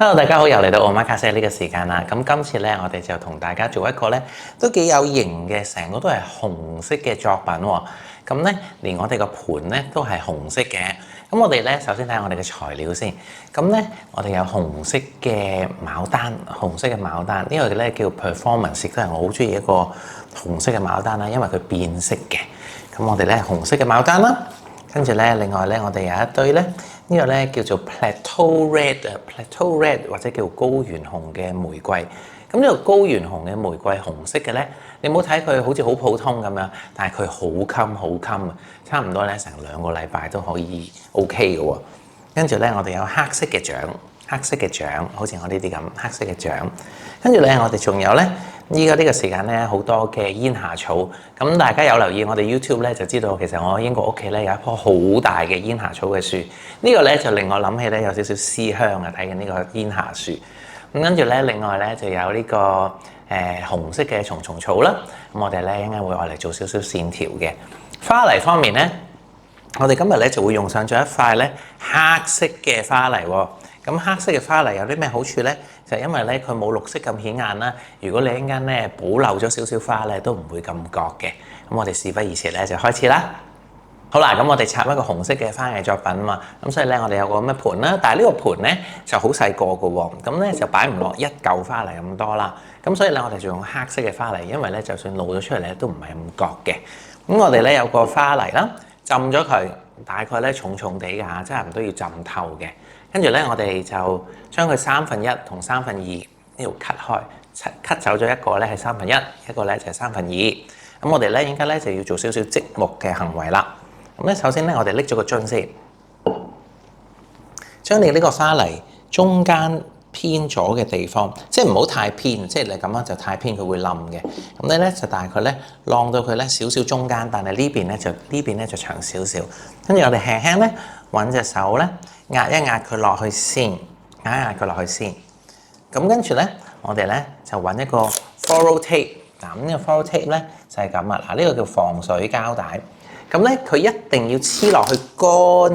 Hello，大家好，又嚟到Omakase呢個時間啦。咁今次咧，我哋就同大家做一個咧都幾有型嘅，成個都係紅色嘅作品喎。咁咧，連我哋個盤咧都係紅色嘅。咁我哋咧首先睇下我哋嘅材料先。咁咧，我哋有紅色嘅牡丹，紅色嘅牡丹呢個咧叫 Performance，亦都係我好中意一個紅色嘅牡丹啦，因為佢變色嘅。咁我哋咧紅色嘅牡丹啦，跟住咧另外咧我哋有一堆咧。呢個咧叫做 Plateau Red 或者叫高原紅嘅玫瑰。咁呢個高原紅嘅玫瑰紅色嘅咧，你唔好睇佢好似好普通咁樣，但係佢好襟啊，差唔多咧成2個禮拜都可以 OK 嘅喎。跟住咧，我哋有黑色嘅獎，好似我呢啲咁黑色嘅獎。跟住咧，我哋仲有咧，依家呢個時間咧好多嘅煙霞草。咁大家有留意我哋 YouTube 咧，就知道其實我英國屋企咧有一棵好大嘅煙霞草嘅樹。呢個咧就令我諗起咧有少少思鄉啊！睇緊呢個煙霞樹。咁跟住咧，另外咧就有呢個紅色嘅蟲蟲草啦。咁我哋咧應該會愛嚟做少少線條嘅。花泥方面咧，我哋今日咧就會用上咗一塊咧黑色嘅花泥喎。咁黑色嘅花泥有啲咩好處咧？就係因為咧佢冇綠色咁顯眼啦。如果你一陣間咧保留咗少少花咧，都唔會咁覺嘅。咁我哋事不宜遲咧，就開始啦。好啦，咁我哋插一個紅色嘅花藝作品啊嘛。咁所以咧，我哋有個咁嘅盤啦。但係呢個盤咧就好細個嘅喎。咁咧就擺唔落一嚿花泥咁多啦。咁所以咧，我哋就用黑色嘅花泥，因為咧就算露咗出嚟咧，都唔係咁覺嘅。咁我哋咧有個花泥啦，浸咗佢，大概咧重重地嘅嚇，差唔多要浸透嘅。跟住咧，我哋就將佢1/3同2/3呢度 cut 開，cut 走咗一個咧係1/3，一個咧就係2/3。咁我哋咧應該咧就要做少少積木嘅行為啦。咁咧首先咧，我哋拎咗個樽先，將你呢個花泥中間偏咗嘅地方，即係唔好太偏，即係你咁樣就太偏佢會冧嘅。咁你咧就大概咧晾到佢咧少少中間，但係呢邊咧就長少少。跟住我哋輕輕咧揾隻手咧壓一壓佢落去先，壓一壓佢落去先。咁跟住咧，我哋咧就揾一個 Furrow Tape。嗱，咁呢個 Furrow Tape咧就係咁啊。嗱，呢個叫防水膠帶。咁咧，佢一定要黐落去乾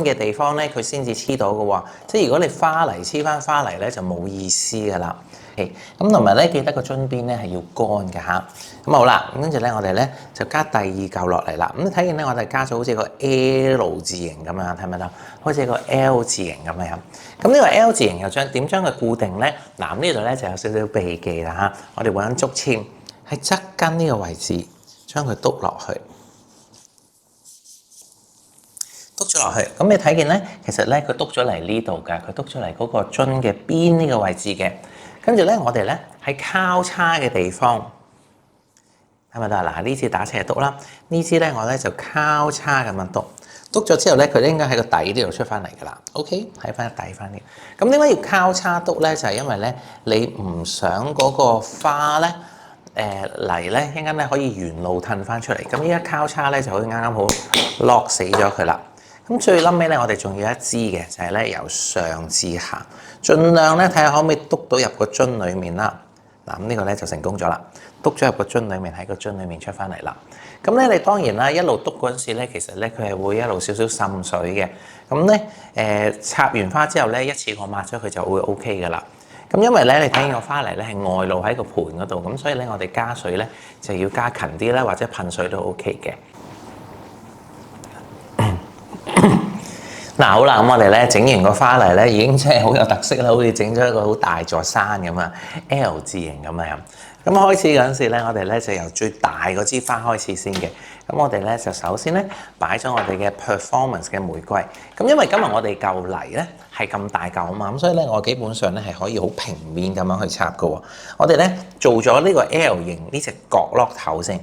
嘅地方咧，佢先至黐到嘅喎。即係如果你花泥黐翻花泥咧，就冇意思嘅啦。咁同埋咧，記得個樽邊咧係要乾嘅嚇。咁好啦，咁跟住咧，我哋咧就加第2嚿落嚟啦。咁睇見咧，我哋加咗好似個 L 字形咁樣，睇唔睇到？好似個 L 字形咁樣。咁呢個 L 字形又點將佢固定咧？嗱，呢度咧就有少少秘技啦嚇。我哋揾竹籤喺側根呢個位置，將佢篤落去。篤咗落去，咁你睇見咧，其實咧佢篤咗嚟呢度㗎，佢篤咗嚟嗰個樽嘅邊呢個位置嘅。跟住咧，我哋咧喺交叉嘅地方，係咪得？嗱，呢支打斜篤啦，呢支咧我咧就交叉咁樣篤，篤咗之後咧，佢應該喺個底呢度出翻嚟㗎啦。OK，喺翻底翻啲。咁點解要交叉篤咧？就係因為咧，你唔想嗰個花咧泥咧，一陣間咧可以沿路褪翻出嚟。咁依家交叉咧就可以啱啱好落死咗佢啦。咁最撚尾咧，我哋仲要一支嘅，就係咧由上至下，盡量咧睇下可唔可以篤到入個樽裡面啦。嗱，咁呢個咧就成功咗啦，篤咗入個樽裡面，喺個樽裡面出翻嚟啦。咁咧你當然啦，一路篤嗰陣時咧，其實咧佢係會一路少少滲水嘅。咁咧插完花之後咧，一次過抹咗佢就會 OK 噶啦。咁因為咧你睇見個花泥咧係外露喺個盤嗰度，咁所以咧我哋加水咧就要加勤啲啦，或者噴水都 OK 嘅。嗱，好啦，咁我哋咧整完個花泥咧，已經真係好有特色啦，好似整咗一個好大座山咁啊 ，L 字形咁啊。咁開始嗰陣時咧，我哋咧就由最大嗰支花開始先嘅。咁我哋咧就首先咧擺咗我哋嘅 Performance 嘅玫瑰。咁因為今日我哋嚿泥咧係咁大嚿啊嘛，咁所以咧我基本上咧係可以好平面咁樣去插嘅喎。我哋咧做咗呢個 L 型呢隻角落頭先。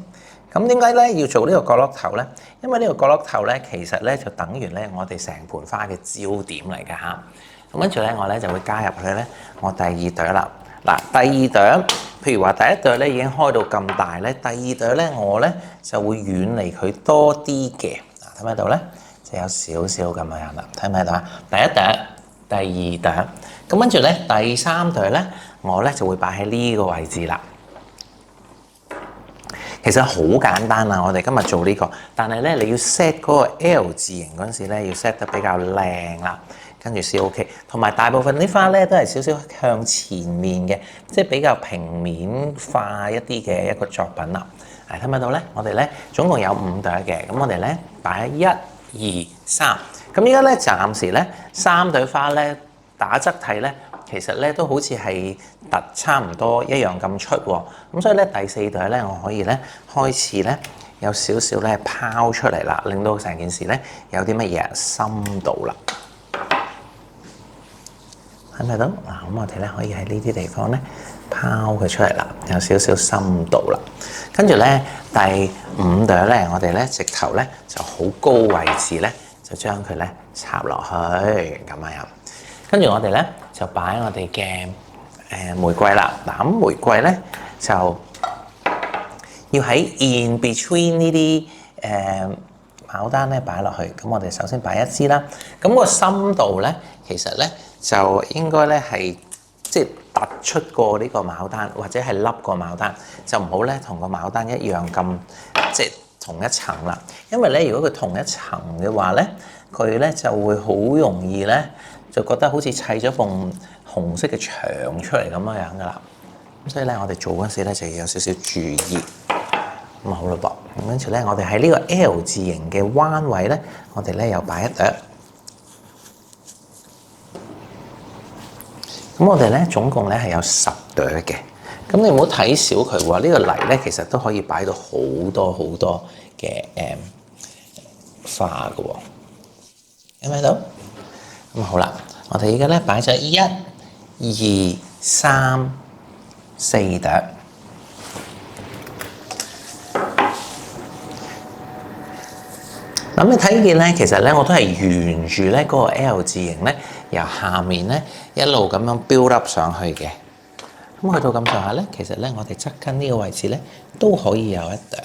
咁點解咧要做呢個角落頭咧？因為呢個角落頭咧，其實咧就等於咧我哋成盆花嘅焦點嚟㗎嚇。咁跟住咧，我咧就會加入去咧我第2朵啦。嗱，第2朵，譬如話第1朵咧已經開到咁大咧，第2朵咧我咧就會遠離佢多啲嘅。嗱，睇唔睇到咧？就有少少咁樣啦。睇唔睇到啊？第1朵、第2朵，咁跟住咧第3朵咧，我咧就會擺喺呢個位置啦。其實好簡單啊！我哋今日做呢個，但係咧你要 set 嗰個 L 字形嗰陣時咧，要 set 得比較靚啦。跟住先 OK。同埋大部分啲花咧都係少少向前面嘅，即係比較平面化一啲嘅一個作品啦。睇唔睇到咧？我哋咧總共有5朵嘅，咁我哋咧擺1、2、3。咁依家咧暫時咧3朵花咧打側睇咧，其實咧都好似係突差唔多一樣咁出喎。咁所以咧第4朵咧我可以咧開始咧有少少咧拋出嚟啦，令到成件事咧有啲乜嘢深度啦。睇唔睇到？咁我哋咧可以喺呢啲地方咧拋佢出嚟啦，有少少深度啦。跟住咧第5朵咧，我哋咧直頭咧就好高位置咧，就將佢咧插落去咁樣。跟住我哋咧就擺我哋嘅玫瑰啦。咁玫瑰咧就要喺 in between 呢啲牡丹咧擺落去。咁我哋首先擺1支啦。咁個深度咧其實咧就應該咧係即係突出過呢個牡丹，或者係凹過牡丹，就唔好咧同個牡丹一樣咁即係同一層啦。因為咧如果佢同一層嘅話咧，佢咧就會好容易咧就覺得好似砌咗埲紅色嘅牆出嚟咁樣噶啦。咁所以咧我哋做嗰時咧就要有少少注意。咁好啦噃。咁跟住咧我哋喺呢個 L 字形嘅彎位咧，我哋咧又擺1朵。咁我哋咧總共咧係有10朵嘅。咁你唔好睇小佢喎，呢個泥咧其實都可以擺到好多好多嘅花嘅喎。有冇睇到？咁好啦，我哋而家咧擺咗1、2、3、4朵。咁你睇見咧，其實咧我都係沿住咧嗰個 L 字形咧，由下面咧一路咁樣 build up 上去嘅。咁去到咁上下咧，其實咧我哋側跟呢個位置咧都可以有1朵。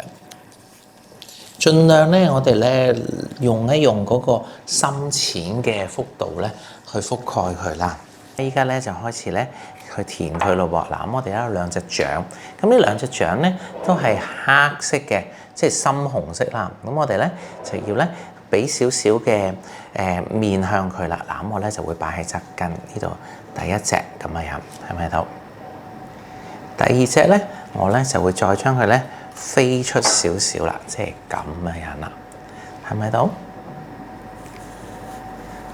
盡量咧我哋咧用一用嗰個深淺嘅幅度咧去覆蓋佢啦。依家咧就開始咧去填佢咯喎。嗱，咁我哋有2隻掌，咁呢2隻掌咧都係黑色嘅，即係深紅色啦。咁我哋咧就要咧俾少少嘅面向佢啦。嗱，咁我咧就會擺喺側跟呢度第1隻咁樣，係咪到？第2隻咧，我咧就會再將佢咧飛出少少啦，即係咁樣啦，係咪到？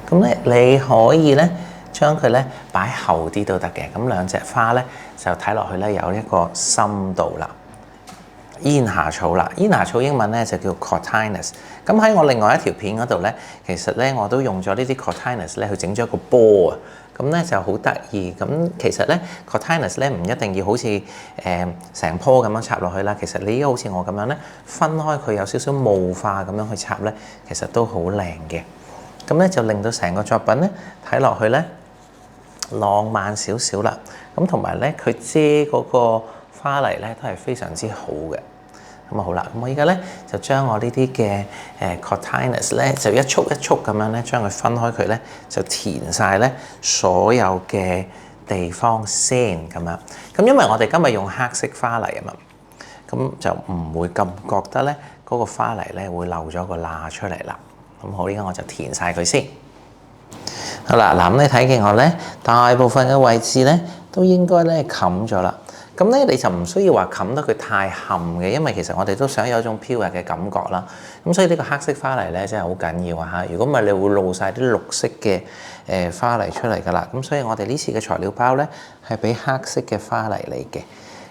咁咧你可以咧將佢咧擺後啲都得嘅。咁2隻花咧就睇落去咧有一個深度啦。煙霞草啦，煙霞草英文咧就叫 Cotinus。咁喺我另外一條片嗰度咧，其實咧我都用咗呢啲 Cotinus 咧去整咗一個波啊。咁咧就好得意。咁其實咧 Cotinus 咧唔一定要好似成棵咁樣插落去啦。其實你依家好似我咁樣咧，分開佢有少少霧化咁樣去插咧，其實都好靚嘅。咁咧就令到成個作品咧睇落去咧浪漫少少啦。咁同埋咧佢遮嗰個花泥咧都係非常之好嘅。咁好啦，咁我依家咧就將我呢啲嘅Cotinus 咧就一束一束咁樣咧將佢分開佢咧就填晒咧所有嘅地方先咁樣。咁因為我哋今日用黑色花泥啊嘛，咁就唔會咁覺得咧嗰個花泥咧會漏咗個罅出嚟啦。咁好，依家我就填晒佢先。好啦，嗱咁你睇見我咧大部分嘅位置咧都應該咧冚咗啦。咁咧你就唔需要話冚得佢太冚嘅，因為其實我哋都想有一種飄逸嘅感覺啦。咁所以呢個黑色花泥咧真係好緊要啊嚇！如果唔係你會露晒啲綠色嘅花泥出嚟㗎啦。咁所以我哋呢次嘅材料包咧係俾黑色嘅花泥嚟嘅。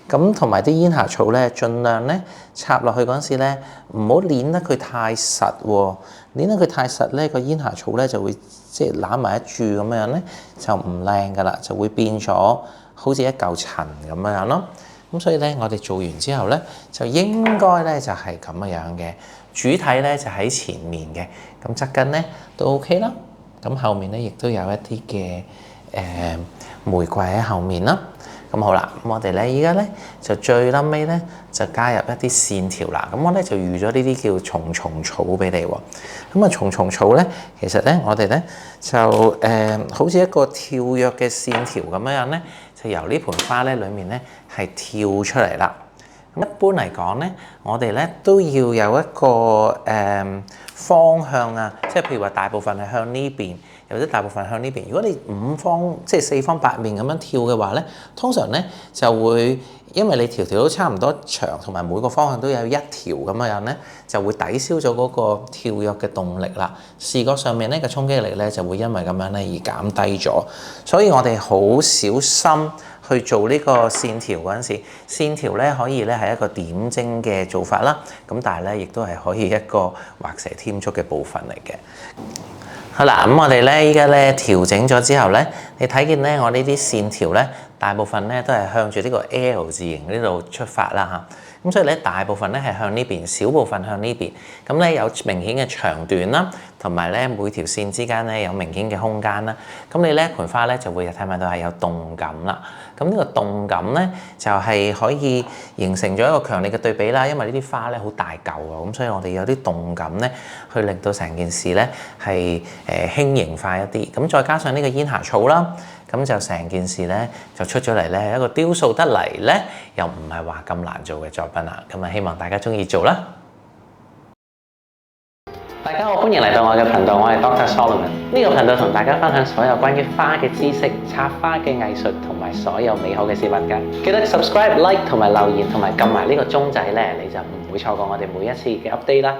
咁同埋啲煙霞草咧，盡量咧插落去嗰陣時咧，唔好攣得佢太實喎。攣得佢太實咧，個煙霞草咧就會即係攬埋一住咁樣咧，就唔靚㗎啦，就會變咗好似一嚿塵咁樣咯。咁所以咧，我哋做完之後咧，就應該咧就係咁樣嘅。主體咧就喺前面嘅，咁側跟咧都 OK 啦。咁後面咧亦都有一啲嘅玫瑰喺後面啦。咁好啦，咁我哋咧依家咧就最撚尾咧就加入一啲線條啦。咁我咧就預咗呢啲叫蟲蟲草俾你喎。咁啊蟲蟲草咧，其實咧我哋咧就好似一個跳躍嘅線條咁樣咧，就由呢盆花咧裡面咧係跳出嚟啦。咁一般嚟講咧，我哋咧都要有一個方向啊，即係譬如話大部分係向呢邊，又或者大部分向呢邊。如果你五方即係四方八面咁樣跳嘅話咧，通常咧就會因為你條條都差唔多長，同埋每個方向都有一條咁樣咧，就會抵消咗嗰個跳躍嘅動力啦。視覺上面咧嘅衝擊力咧就會因為咁樣咧而減低咗。所以我哋好小心去做呢個線條嗰陣時，線條咧可以咧係一個點睛嘅做法啦。咁但係咧亦都係可以一個畫蛇添足嘅部分嚟嘅。好啦，咁我哋咧依家咧調整咗之後咧，你睇見咧我呢啲線條咧，大部分咧都係向住呢個 L 字形呢度出發啦嚇。咁所以咧大部分咧係向呢邊，少部分向呢邊。咁咧有明顯嘅長短啦，同埋咧每條線之間咧有明顯嘅空間啦。咁你呢一盆花咧就會睇埋到係有動感啦。咁呢個動感咧就係可以形成咗一個強烈嘅對比啦。因為呢啲花咧好大嚿啊，咁所以我哋有啲動感咧，去令到成件事咧係輕盈化一啲。咁再加上呢個煙霞草啦。咁就成件事咧就出咗嚟咧，一個雕塑得嚟咧，又唔係話咁難做嘅作品啦。咁啊，希望大家中意做啦。大家好，歡迎嚟到我嘅頻道，我係 Dr. Solomon。呢個頻道同大家分享所有關於花嘅知識、插花嘅藝術同埋所有美好嘅事物㗎。記得 subscribe、like 同埋留言，同埋撳埋呢個鐘仔咧，你就唔會錯過我哋每一次嘅 update 啦。